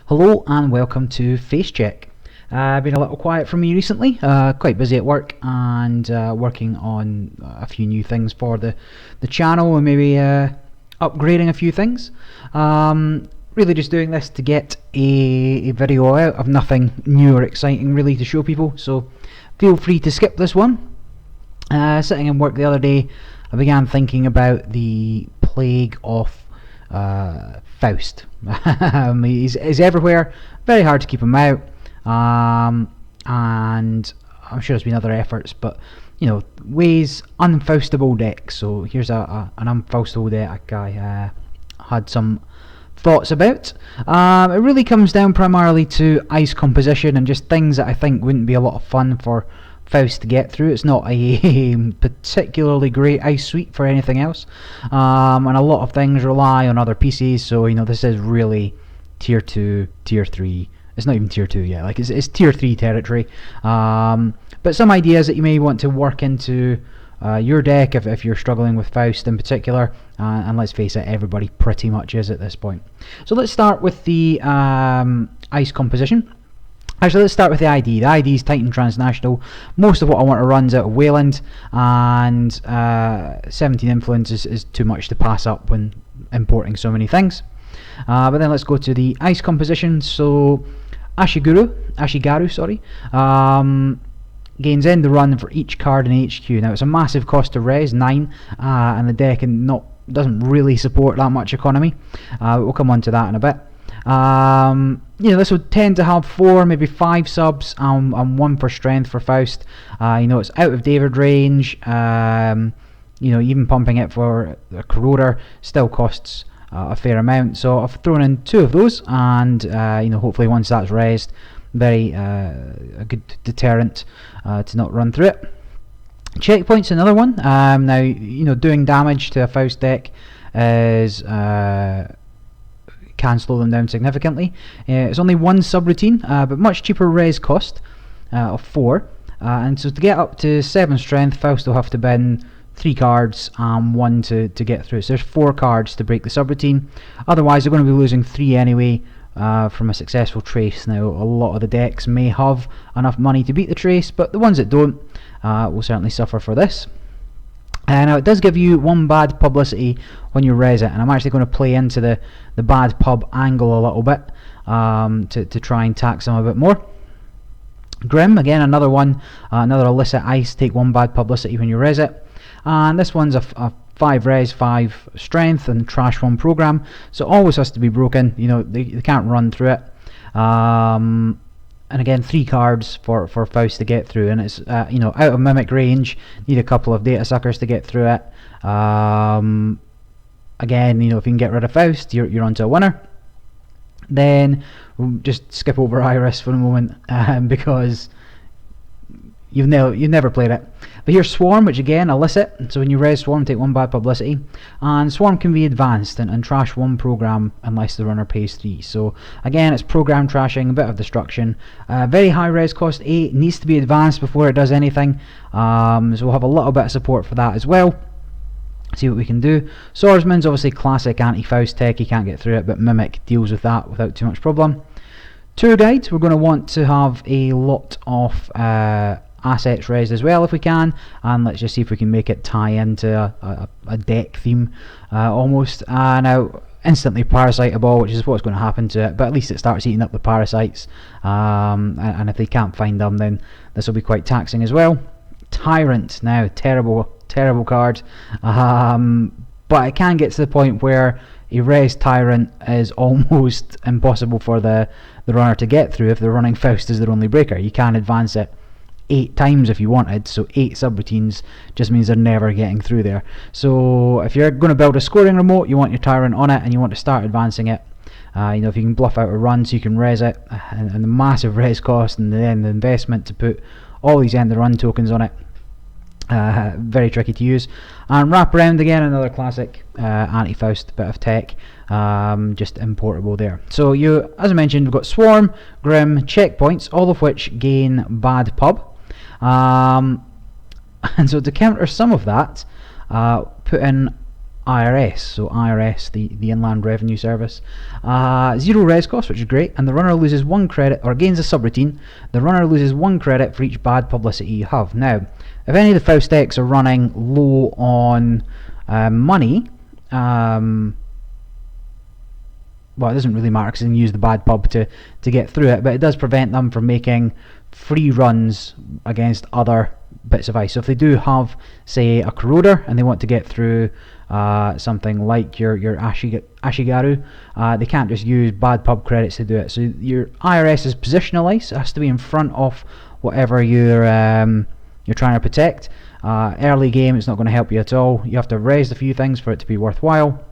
Hello and welcome to Face Check. Been a little quiet from me recently, quite busy at work and working on a few new things for the channel and maybe upgrading a few things. Really just doing this to get a video out of nothing new or exciting really to show people, so feel free to skip this one. Sitting in work the other day, I began thinking about the plague of Faust. He's everywhere, very hard to keep him out, and I'm sure there's been other efforts, but you know, ways unfaustable decks. So here's an unfaustable deck I had some thoughts about. It really comes down primarily to ice composition and just things that I think wouldn't be a lot of fun for Faust to get through. It's not a particularly great ice suite for anything else, and a lot of things rely on other PCs, so you know, this is really tier 2, tier 3. It's not even tier 2 yet, like it's tier 3 territory, but some ideas that you may want to work into your deck if you're struggling with Faust in particular, and let's face it, everybody pretty much is at this point. So let's start with the ice composition. Actually, let's start with the ID. The ID is Titan Transnational. Most of what I want to run is out of Wayland, and 17 Influence is too much to pass up when importing so many things. But then let's go to the ice composition. So Ashigaru, sorry, gains end the run for each card in HQ. Now it's a massive cost to res, 9, and the deck doesn't really support that much economy. We'll come on to that in a bit. You know, this would tend to have 4, maybe 5 subs, and 1 for strength for Faust. You know, it's out of David range. You know, even pumping it for a corroder still costs a fair amount. So I've thrown in 2 of those, and you know, hopefully once that's raised, a good deterrent to not run through it. Checkpoint's another one. Now, you know, doing damage to a Faust deck is can slow them down significantly. It's only 1 subroutine, but much cheaper res cost of 4. And so to get up to 7 strength, Faust will have to bin 3 cards and 1 to get through. So there's 4 cards to break the subroutine. Otherwise, they're going to be losing 3 anyway from a successful trace. Now, a lot of the decks may have enough money to beat the trace, but the ones that don't will certainly suffer for this. Now it does give you 1 bad publicity when you res it, and I'm actually going to play into the bad pub angle a little bit to try and tax them a bit more. Grim, again another one, another illicit ice, take 1 bad publicity when you res it, and this one's a 5 res, 5 strength, and trash 1 program, so it always has to be broken. You know, they can't run through it. And again, 3 cards for Faust to get through, and it's you know, out of mimic range, need a couple of data suckers to get through it. Again, you know, if you can get rid of Faust, you're onto a winner. Then we'll just skip over Iris for a moment, because you've never played it. But here's Swarm, which again, illicit, so when you res Swarm, take 1 bad publicity, and Swarm can be advanced and trash 1 program unless the runner pays 3. So again, it's program trashing, a bit of destruction, very high res cost, 8, needs to be advanced before it does anything, so we'll have a little bit of support for that as well. See what we can do. Swordsman's obviously classic anti-Faust tech, you can't get through it, but Mimic deals with that without too much problem. Tour guides, we're going to want to have a lot of assets raised as well if we can, and let's just see if we can make it tie into a deck theme almost. Now instantly parasiteable, which is what's going to happen to it, but at least it starts eating up the parasites, and if they can't find them, then this will be quite taxing as well. Tyrant, now terrible card, but it can get to the point where a res Tyrant is almost impossible for the runner to get through if they're running Faust as their only breaker. You can advance it 8 times if you wanted, so 8 subroutines just means they're never getting through there. So if you're going to build a scoring remote, you want your Tyrant on it and you want to start advancing it. You know, if you can bluff out a run so you can res it, and the massive res cost, and then the investment to put all these end the run tokens on it, very tricky to use. And wrap around, again another classic anti-Faust bit of tech, just importable there. So you, as I mentioned, we've got Swarm, Grim, checkpoints, all of which gain bad pub. And so to counter some of that, put in IRS, so IRS, the Inland Revenue Service. 0 res cost, which is great, and the runner loses 1 credit, or gains a subroutine. The runner loses 1 credit for each bad publicity you have. Now, if any of the Faust decks are running low on money, well, it doesn't really matter because they can use the bad pub to get through it, but it does prevent them from making free runs against other bits of ice. So if they do have, say, a corroder and they want to get through something like your Ashigaru, they can't just use bad pub credits to do it. So your IRS's positional ice has to be in front of whatever you're trying to protect. Early game, it's not going to help you at all. You have to res a few things for it to be worthwhile,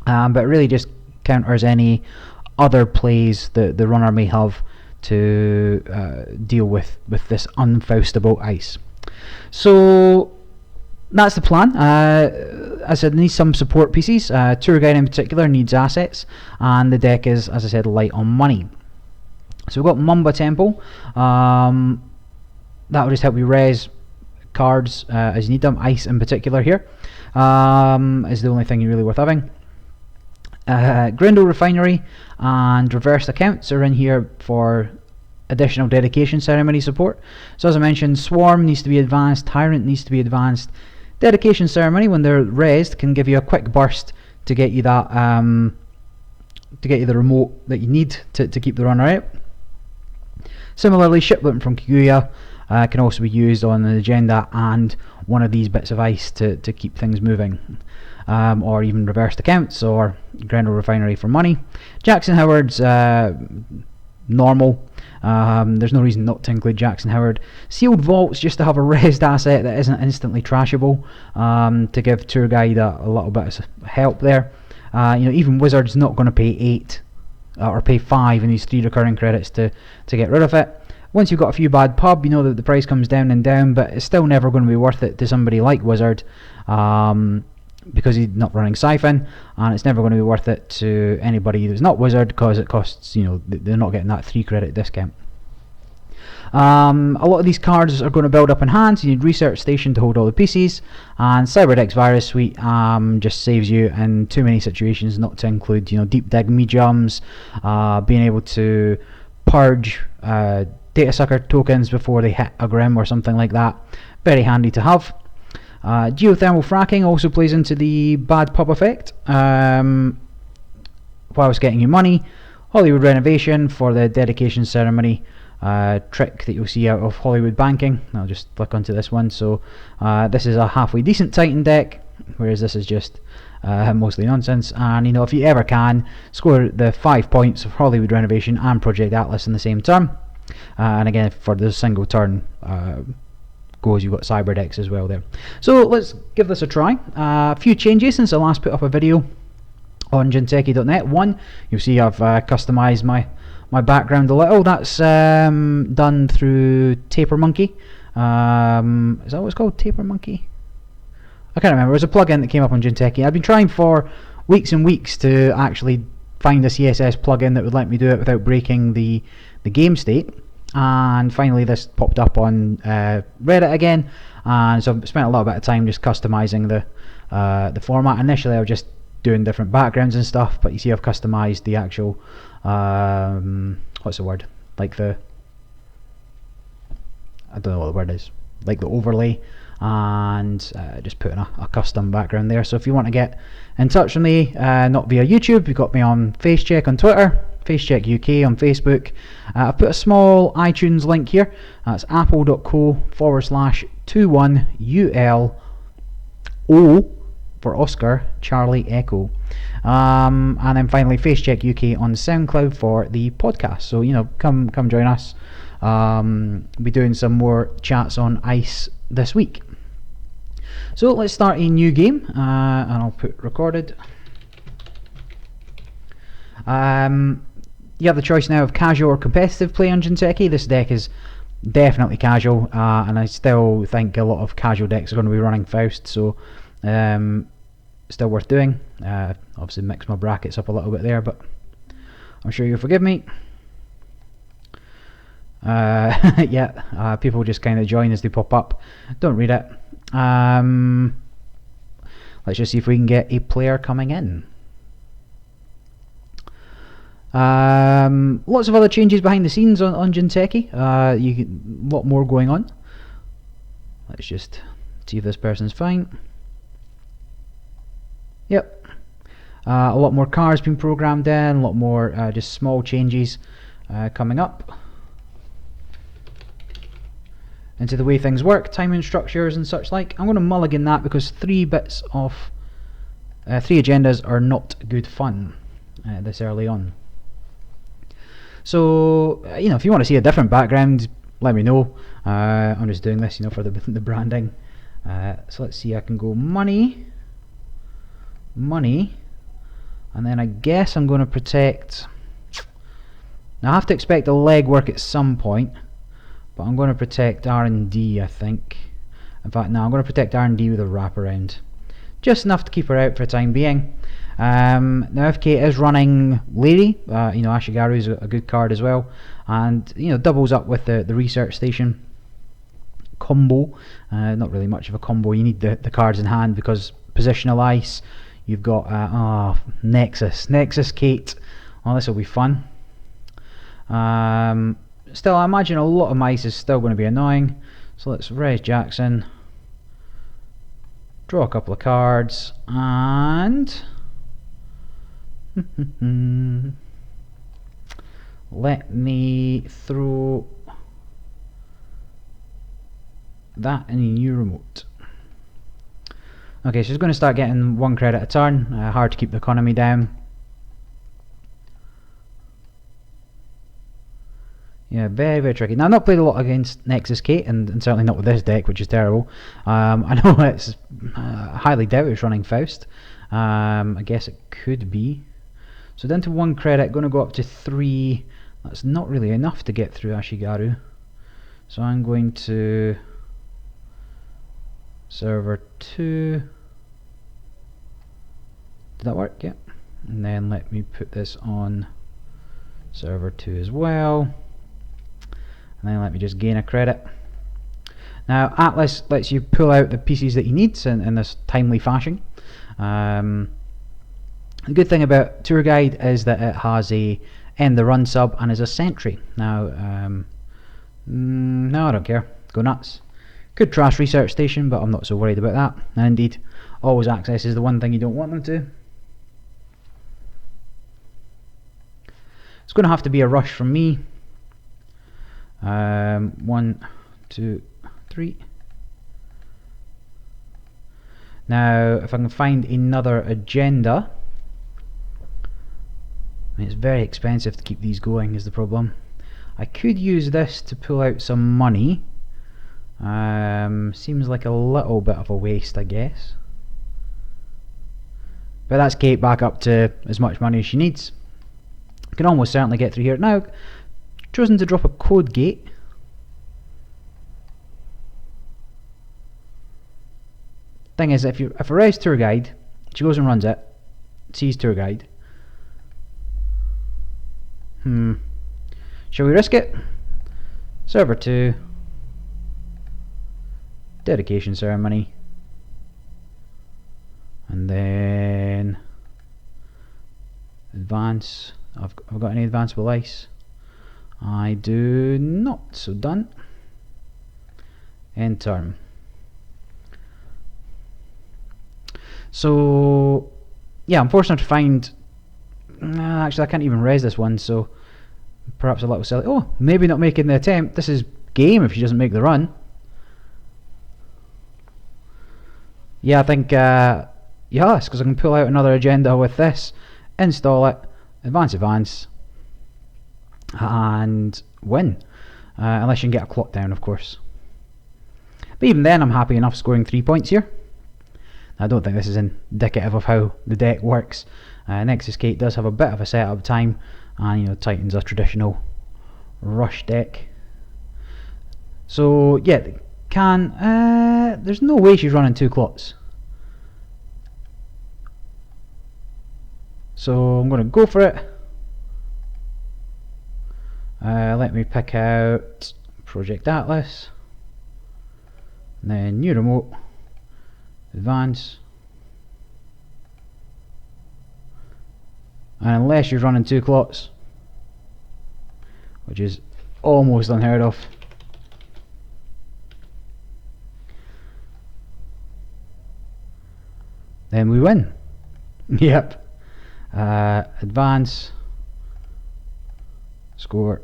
but it really just counters any other plays that the runner may have to deal with this unfaustable ice. So that's the plan. As I said, it needs some support pieces. Tour Guide in particular needs assets, and the deck is, as I said, light on money. So we've got Mamba Temple. That will just help you res cards as you need them. Ice in particular here is the only thing really worth having. Grendel Refinery and Reversed Accounts are in here for additional dedication ceremony support. So as I mentioned, Swarm needs to be advanced, Tyrant needs to be advanced. Dedication ceremony, when they're raised, can give you a quick burst to get you that to get you the remote that you need to keep the runner out. Similarly, Shipment from Kaguya can also be used on an agenda and one of these bits of ice to keep things moving. Or even Reversed Accounts or Grendel Refinery for money. Jackson Howard's normal. There's no reason not to include Jackson Howard. Sealed Vaults, just to have a raised asset that isn't instantly trashable, to give Tour Guide a little bit of help there. Even Wizard's not going to pay 8 or pay 5 in these 3 recurring credits to get rid of it. Once you've got a few bad pub, you know that the price comes down and down, but it's still never going to be worth it to somebody like Wizard, because he's not running Siphon, and it's never going to be worth it to anybody who's not Wizard because it costs, they're not getting that 3 credit discount. A lot of these cards are going to build up in hand, so you need Research Station to hold all the pieces, and Cyberdeck's Virus Suite just saves you in too many situations not to include, Deep Dig Mediums, being able to purge Data Sucker tokens before they hit a Grim or something like that. Very handy to have. Geothermal Fracking also plays into the bad pub effect, whilst getting you money. Hollywood Renovation for the dedication ceremony trick that you'll see out of Hollywood Banking. I'll just click onto this one. So this is a halfway decent Titan deck, whereas this is just mostly nonsense. And if you ever can, score the 5 points of Hollywood Renovation and Project Atlas in the same turn. And again, for the single turn goes, you've got Cyberdecks as well there. So let's give this a try. A few changes since I last put up a video on Jinteki.net. One, you'll see I've customized my background a little. That's done through Taper Monkey. Is that what it's called? Taper Monkey? I can't remember. It was a plugin that came up on Jinteki. I've been trying for weeks and weeks to actually find a CSS plugin that would let me do it without breaking the game state, and finally this popped up on Reddit again, and so I've spent a little bit of time just customizing the format. Initially I was just doing different backgrounds and stuff, but you see I've customized the actual what's the word, like the, I don't know what the word is, like the overlay, and just putting a custom background there. So if you want to get in touch with me, not via YouTube, you've got me on FaceCheck on Twitter, FaceCheck UK on Facebook. I've put a small iTunes link here. That's apple.co/21ULO for Oscar Charlie Echo. And then finally FaceCheck UK on SoundCloud for the podcast. So come join us. We'll be doing some more chats on ice this week. So let's start a new game, and I'll put recorded. You have the choice now of casual or competitive play on Jinteki. This deck is definitely casual, and I still think a lot of casual decks are going to be running Faust, so still worth doing. Obviously mix my brackets up a little bit there, but I'm sure you'll forgive me. People just kind of join as they pop up. Don't read it. let's just see if we can get a player coming in. Lots of other changes behind the scenes on Jinteki. You get a lot more going on. Let's just see if this person's fine. Yep. A lot more cars being programmed in, a lot more just small changes coming up into the way things work, timing structures and such like. I'm going to mulligan that because three agendas are not good fun this early on. So, you know, if you want to see a different background, let me know. I'm just doing this, you know, for the branding. So let's see, I can go money, and then I guess I'm going to protect. Now I have to expect a legwork at some point, but I'm going to protect R&D, I think. In fact, no, I'm going to protect R&D with a wraparound. Just enough to keep her out for the time being. Now FK is running Lady, you know, Ashigaru is a good card as well, and you know, doubles up with the research station combo. Not really much of a combo, you need the cards in hand because positional ice, you've got Nexus Kate. Oh, this will be fun. Still, I imagine a lot of mice is still going to be annoying, so let's res Jackson, draw a couple of cards, and let me throw that in a new remote. Okay, so she's going to start getting 1 credit a turn. Hard to keep the economy down. Yeah, very, very tricky. Now, I've not played a lot against Nexus Kate, and certainly not with this deck, which is terrible. I know it's highly doubt it's running Faust. I guess it could be. So down to 1 credit, going to go up to 3. That's not really enough to get through Ashigaru. So I'm going to server 2. Did that work? Yeah. And then let me put this on server 2 as well. And then let me just gain a credit. Now Atlas lets you pull out the pieces that you need in this timely fashion. The good thing about Tour Guide is that it has a end the run sub and is a sentry. Now, no, I don't care. Go nuts. Could trash research station, but I'm not so worried about that. And indeed, always access is the one thing you don't want them to. It's going to have to be a rush from me. 1, 2, 3. Now, if I can find another agenda. I mean, it's very expensive to keep these going is the problem. I could use this to pull out some money. Seems like a little bit of a waste, I guess. But that's Kate back up to as much money as she needs. Can almost certainly get through here. Now, chosen to drop a code gate. Thing is, if I raise Tour Guide, she goes and runs it, sees Tour Guide. Shall we risk it? Server 2. Dedication ceremony. And then advance. I've got any advanceable ice? I do not, so done. End turn. So yeah, I'm fortunate to find. Actually, I can't even raise this one, so perhaps a little silly. Oh, maybe not making the attempt. This is game if she doesn't make the run. Yeah, I think yes, because I can pull out another agenda with this, install it, advance, and win. Unless you can get a clock down, of course. But even then, I'm happy enough scoring 3 points here. I don't think this is indicative of how the deck works. Nexus Kate does have a bit of a setup time, and you know, Titan's a traditional rush deck. So yeah, there's no way she's running 2 clots. So I'm going to go for it. Let me pick out Project Atlas, and then new remote, advance, And unless you're running 2 clots, which is almost unheard of, then we win. Yep. Advance. Score.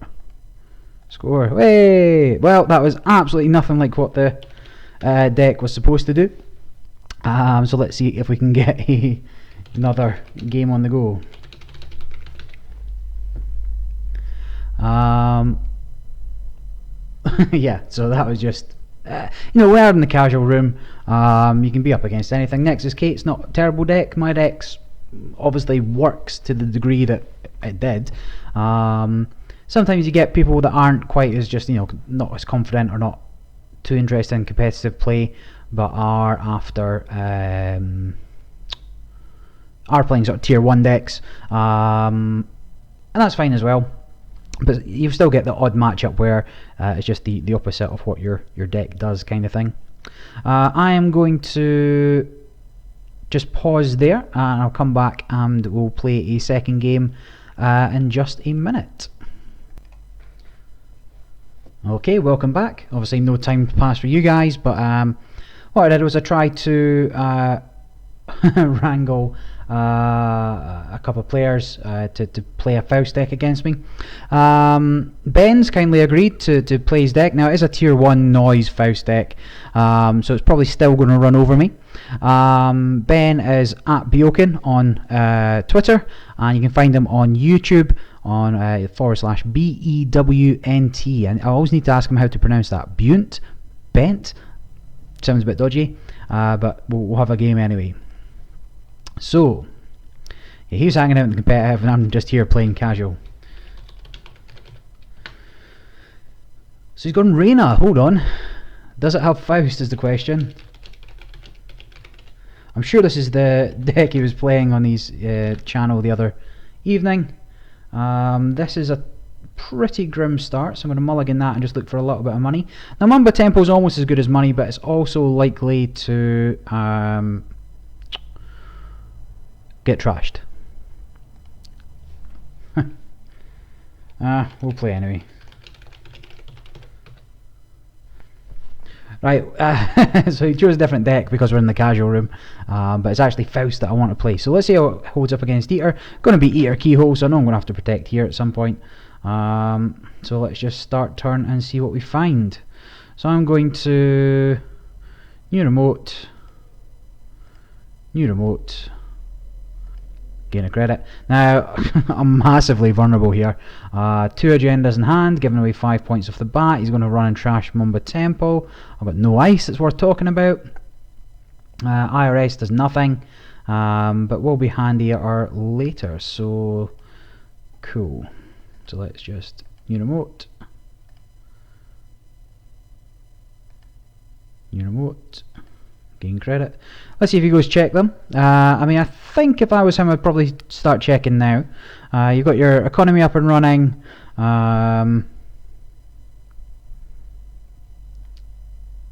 Score. Hey! Well, that was absolutely nothing like what the deck was supposed to do. So let's see if we can get another game on the go. Yeah, so that was just you know, we're in the casual room. You can be up against anything. Nexus Kate's not a terrible deck. My deck's obviously works to the degree that it did. Sometimes you get people that aren't quite as just, you know, not as confident or not too interested in competitive play, but are after are playing sort of tier 1 decks, and that's fine as well. But you still get the odd matchup where it's just the opposite of what your deck does, kind of thing. I am going to just pause there, and I'll come back and we'll play a second game in just a minute. Okay, welcome back. Obviously no time to pass for you guys, but what I did was I tried to wrangle a couple of players to play a Faust deck against me. Ben's kindly agreed to play his deck. Now it is a tier 1 noise Faust deck, so it's probably still going to run over me. Ben is at Biokin on Twitter, and you can find him on YouTube on /BEWNT, and I always need to ask him how to pronounce that. Bunt? Bent? Sounds a bit dodgy, but we'll have a game anyway. So, yeah, he was hanging out in the competitive and I'm just here playing casual. So he's gone Reina, hold on. Does it have Faust is the question. I'm sure this is the deck he was playing on his channel the other evening. This is a pretty grim start, so I'm going to mulligan that and just look for a little bit of money. Now Mamba Tempo is almost as good as money, but it's also likely to get trashed. We'll play anyway. Right, so he chose a different deck because we're in the casual room, but it's actually Faust that I want to play. So let's see how it holds up against Eater. Going to be Eater Keyhole, so I know I'm going to have to protect here at some point. So let's just start turn and see what we find. So I'm going to new remote, gain a credit. Now I'm massively vulnerable here. 2 agendas in hand, giving away 5 points off the bat. He's going to run and trash Mamba Tempo. I've got no ice that's worth talking about. IRS does nothing, but will be handier later. So cool. So let's just new remote, gain credit. Let's see if he goes check them. I mean, I think if I was him I'd probably start checking now. You've got your economy up and running.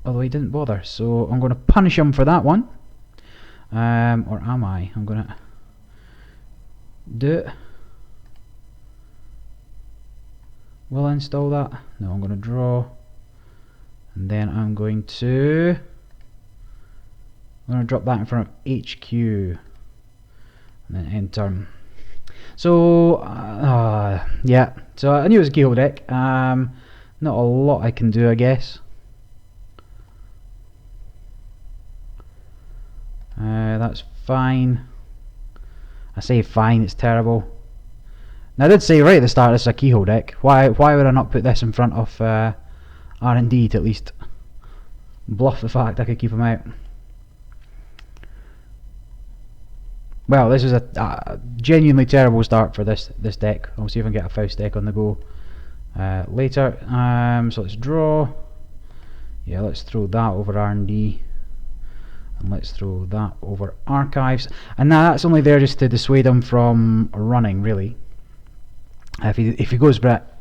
Although he didn't bother, so I'm going to punish him for that one. Or am I? I'm going to do it. Will I install that? No, I'm going to draw. And then I'm going to drop that in front of HQ. And then end turn. So, yeah. So I knew it was a Keyhole deck. Not a lot I can do, I guess. That's fine. I say fine, it's terrible. Now I did say right at the start this is a Keyhole deck. Why would I not put this in front of R&D to at least bluff the fact I could keep him out? Well, this is a genuinely terrible start for this deck. I'll see if I can get a Faust deck on the go later. So let's draw. Yeah, let's throw that over R&D. And let's throw that over Archives. And now that's only there just to dissuade him from running, really. If he goes Brett,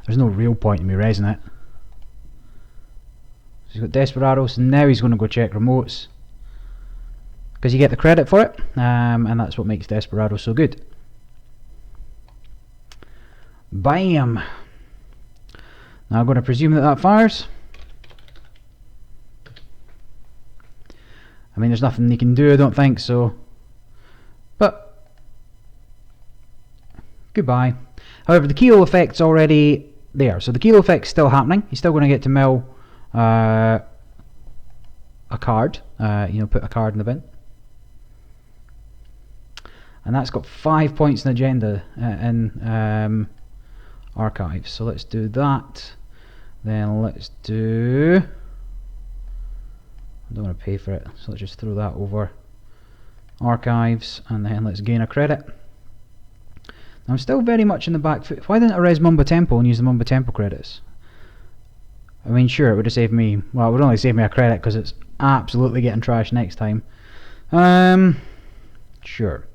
there's no real point in me raising it. So he's got Desperados, and now he's going to go check remotes. Because you get the credit for it, and that's what makes Desperado so good. Bam! Now I'm going to presume that that fires. I mean, there's nothing you can do, I don't think, so... But... Goodbye. However, the kilo effect's already there, so the kilo effect's still happening. He's still going to get to mill a card, you know, put a card in the bin. And that's got 5 points in agenda in archives. So let's do that. Then let's do... I don't want to pay for it, so let's just throw that over archives, and then let's gain a credit. I'm still very much in the back foot. Why didn't I res Mumbo Tempo and use the Mumbo Tempo credits? I mean, sure, it would have saved me... Well, it would only save me a credit because it's absolutely getting trashed next time. Sure.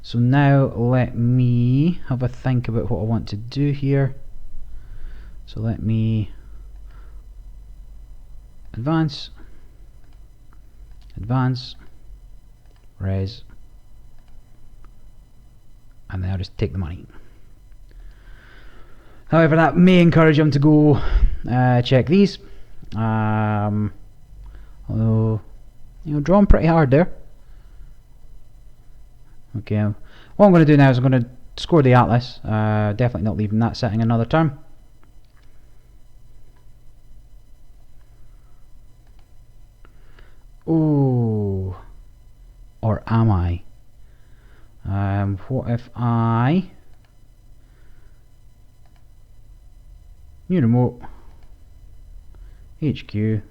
So now let me have a think about what I want to do here. So let me advance, advance, res, and then I'll just take the money. However, that may encourage him to go check these. Although, you know, drawn pretty hard there. Okay, what I'm going to do now is I'm going to score the Atlas. Definitely not leaving that sitting another turn. Ooh. Or am I? What if I... New remote. HQ. Gain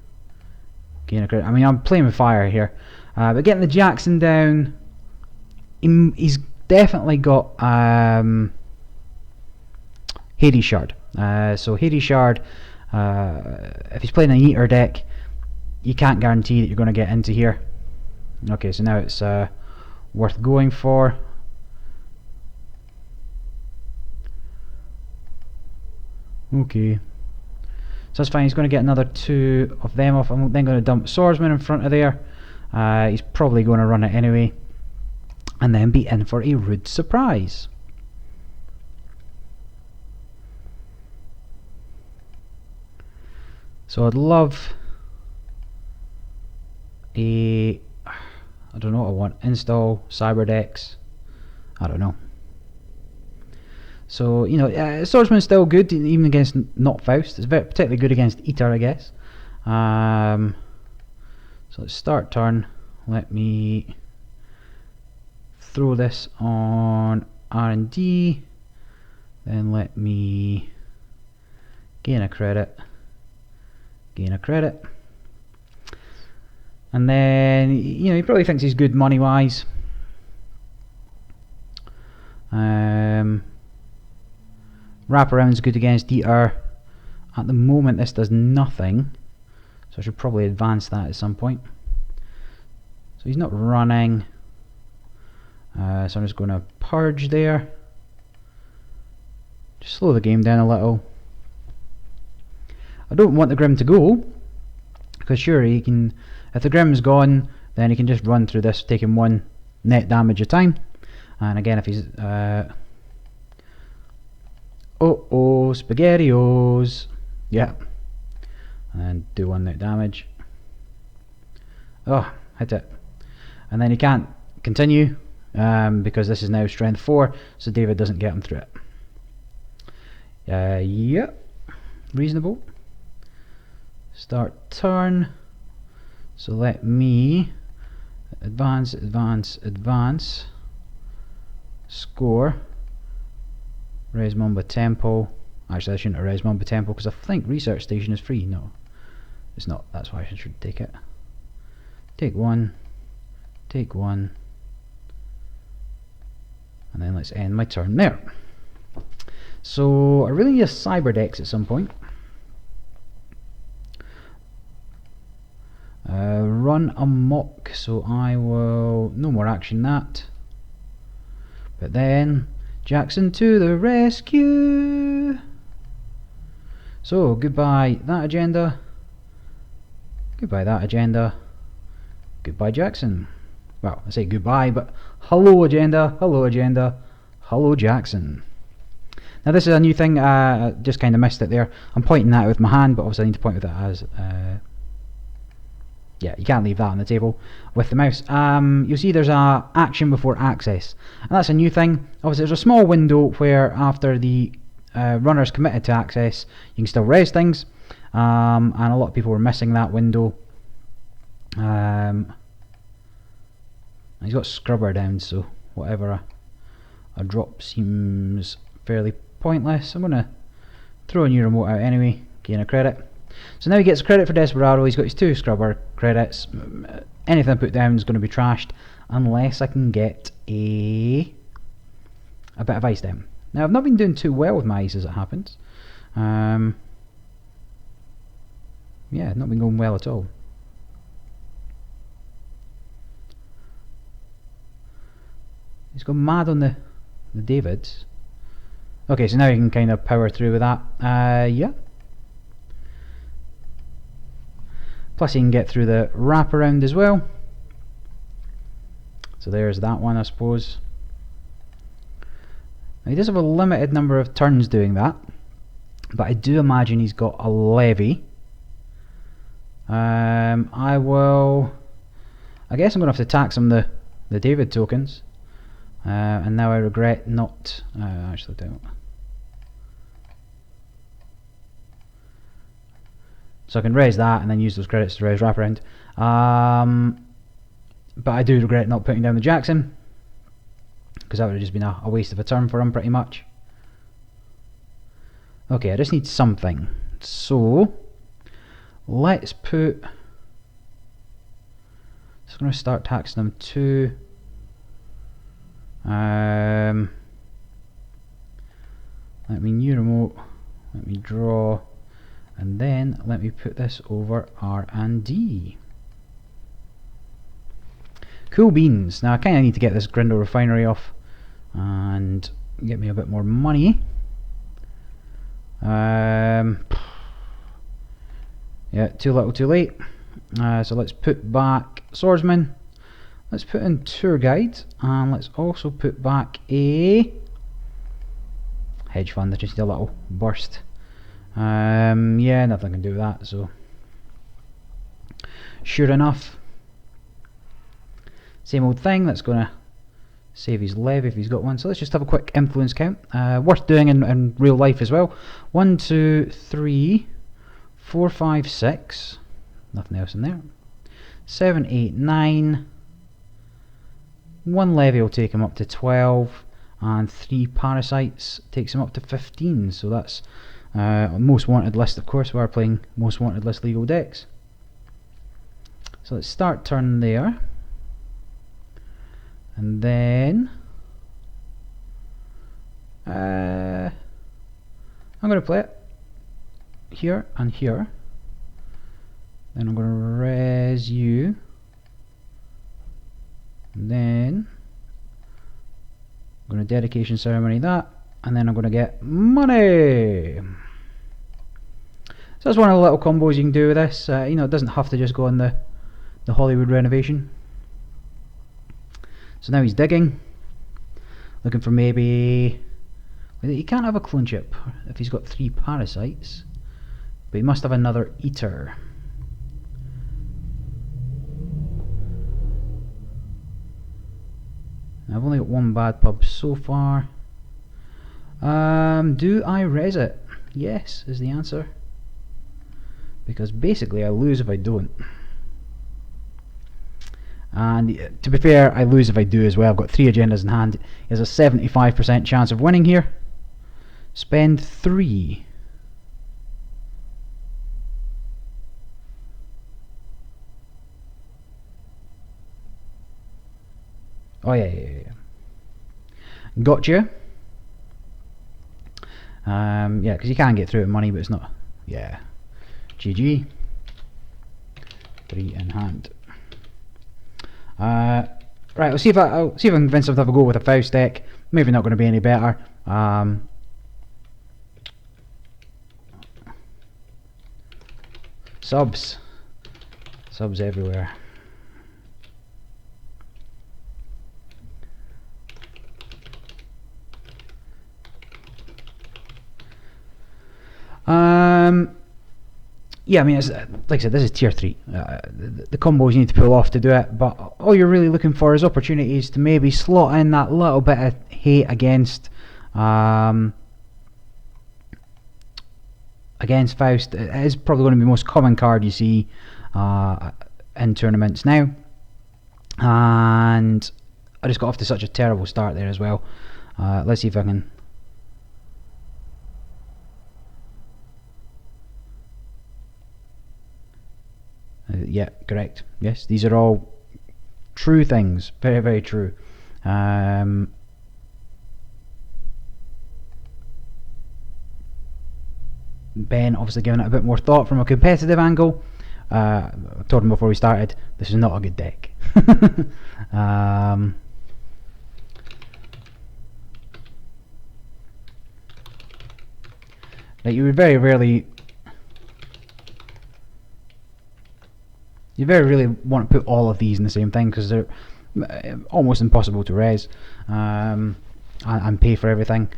a credit. I mean, I'm playing with fire here. But getting the Jackson down... He's definitely got Hades Shard. So Hades Shard, if he's playing an Eater deck, you can't guarantee that you're going to get into here. Okay, so now it's worth going for. Okay. So that's fine, he's going to get another 2 of them off. I'm then going to dump Swordsman in front of there. He's probably going to run it anyway. And then be in for a rude surprise. So I'd love a... I don't know what I want. Install Cyberdex. I don't know. So, you know, Swordsman's still good, even against not Faust. It's particularly good against Eater, I guess. So let's start turn. Let me throw this on R&D. Then let me gain a credit. Gain a credit. And then, you know, he probably thinks he's good money-wise. Wraparound's good against Eater. At the moment this does nothing, so I should probably advance that at some point. So he's not running, so I'm just going to purge there. Just slow the game down a little. I don't want the Grim to go, because sure, he can, if the Grim's gone, then he can just run through this, taking 1 net damage a time. And again, if he's oh, SpaghettiOs. Yeah. And then do 1 net damage. Oh, hit it. And then he can't continue because this is now strength 4, so David doesn't get him through it. Yeah. Reasonable. Start turn. So let me advance, advance, advance. Score. Res Mumbo Tempo. Actually, I shouldn't have res Mumbo Tempo because I think Research Station is free. No, it's not. That's why I should take it. Take 1. Take 1. And then let's end my turn there. So I really need a Cyberdex at some point. Run amok. So I will... No more action that. But then... Jackson to the rescue! So, goodbye that agenda. Goodbye that agenda. Goodbye Jackson. Well, I say goodbye, but hello agenda, hello agenda, hello Jackson. Now this is a new thing, I just kind of missed it there. I'm pointing that with my hand, but obviously I need to point with it as... yeah, you can't leave that on the table with the mouse. You'll see there's a action before access, and that's a new thing. Obviously there's a small window where after the runner's committed to access, you can still raise things, and a lot of people were missing that window. He's got scrubber down, so whatever a drop seems fairly pointless. I'm going to throw a new remote out anyway, gain a credit. So now he gets credit for Desperado. He's got his 2 scrubber credits. Anything I put down is going to be trashed unless I can get a bit of ice down. Now I've not been doing too well with my ice as it happens. Yeah, not been going well at all. He's gone mad on the Davids. Okay, so now you can kind of power through with that. Yeah. Plus you can get through the wraparound as well. So there's that one, I suppose. Now he does have a limited number of turns doing that, but I do imagine he's got a levy. I guess I'm going to have to tax him the David tokens. And now I regret not... actually don't. So I can raise that and then use those credits to raise wraparound. But I do regret not putting down the Jackson, because that would have just been a waste of a turn for him pretty much. Okay, I just need something. So let's put... So I'm going to start taxing them too. Let me new remote, let me draw, and then let me put this over R and D. Cool beans. Now I kind of need to get this Grindle refinery off and get me a bit more money. Yeah, too little too late. So let's put back Swordsman. Let's put in Tour Guide, and let's also put back a Hedge Fund. I just need a little burst. Yeah, nothing can do with that, so sure enough, same old thing. That's going to save his levy if he's got one. So let's just have a quick influence count. Worth doing in real life as well. 1, 2, 3, 4, 5, 6. Nothing else in there. 7, 8, 9. 1 levy will take him up to 12, and 3 parasites takes him up to 15. So that's most wanted list, of course. We are playing most wanted list legal decks. So let's start turn there, and then I'm going to play it here and here. Then I'm going to res you. And then I'm going to dedication ceremony that, and then I'm going to get money. So that's one of the little combos you can do with this. You know, it doesn't have to just go on the Hollywood renovation. So now he's digging, looking for maybe... He can't have a clone chip if he's got 3 parasites, but he must have another eater. I've only got 1 bad pub so far. Do I res it? Yes is the answer, because basically I lose if I don't. And to be fair, I lose if I do as well. I've got 3 agendas in hand. There's a 75% chance of winning here. Spend 3. Oh yeah. Gotcha. Yeah, because you can get through it with money, but it's not. Yeah. GG. 3 in hand. Right, I'll see if I can convince them to have a go with a Faust deck. Maybe not going to be any better. Subs everywhere. Yeah, I mean, it's, like I said, this is tier 3. The combos you need to pull off to do it, but all you're really looking for is opportunities to maybe slot in that little bit of hate against Faust. It is probably going to be the most common card you see in tournaments now, and I just got off to such a terrible start there as well. Let's see if I can... yeah, correct. Yes, these are all true things. Very, very true. Ben obviously giving it a bit more thought from a competitive angle. I told him before we started, this is not a good deck. Like, you would very rarely... You very really want to put all of these in the same thing, because they're almost impossible to res and pay for everything.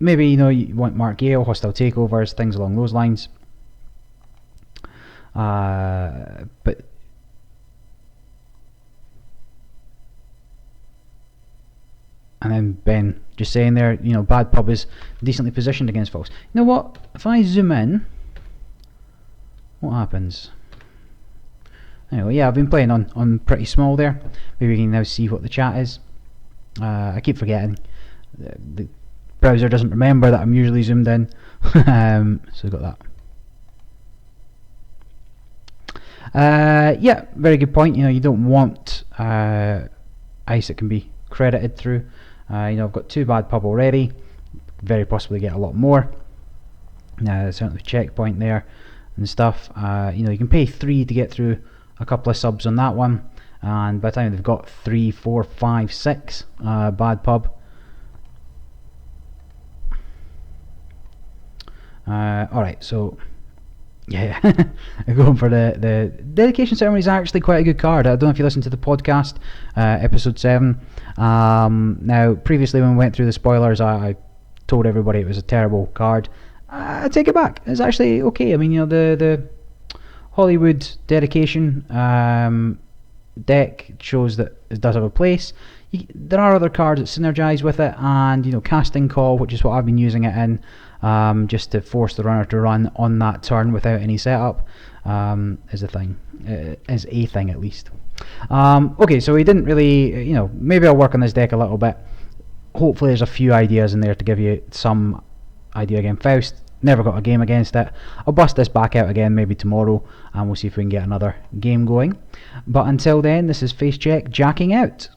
Maybe, you know, you want Mark Gale, hostile takeovers, things along those lines. But and then Ben just saying there, you know, Bad Pub is decently positioned against Faust. You know what? If I zoom in, what happens? Anyway, yeah, I've been playing on pretty small there. Maybe we can now see what the chat is. I keep forgetting. The browser doesn't remember that I'm usually zoomed in. So we've got that. Yeah, very good point. You know, you don't want ice that can be credited through. You know, I've got 2 Bad Pub already. Very possibly get a lot more. Certainly checkpoint there and stuff. You know, you can pay 3 to get through a couple of subs on that one, and by the time they've got 3, 4, 5, 6 Bad Pub. Alright, so yeah, going for the dedication ceremony is actually quite a good card. I don't know if you listened to the podcast, episode 7. Now, previously when we went through the spoilers, I told everybody it was a terrible card. I take it back. It's actually okay. I mean, you know, the Hollywood dedication deck shows that it does have a place. There are other cards that synergize with it, and, you know, casting call, which is what I've been using it in, just to force the runner to run on that turn without any setup, is a thing. Is a thing, at least. Okay, so we didn't really, you know, maybe I'll work on this deck a little bit. Hopefully there's a few ideas in there to give you some idea again. Faust, never got a game against it. I'll bust this back out again maybe tomorrow, and we'll see if we can get another game going. But until then, this is Facecheck jacking out.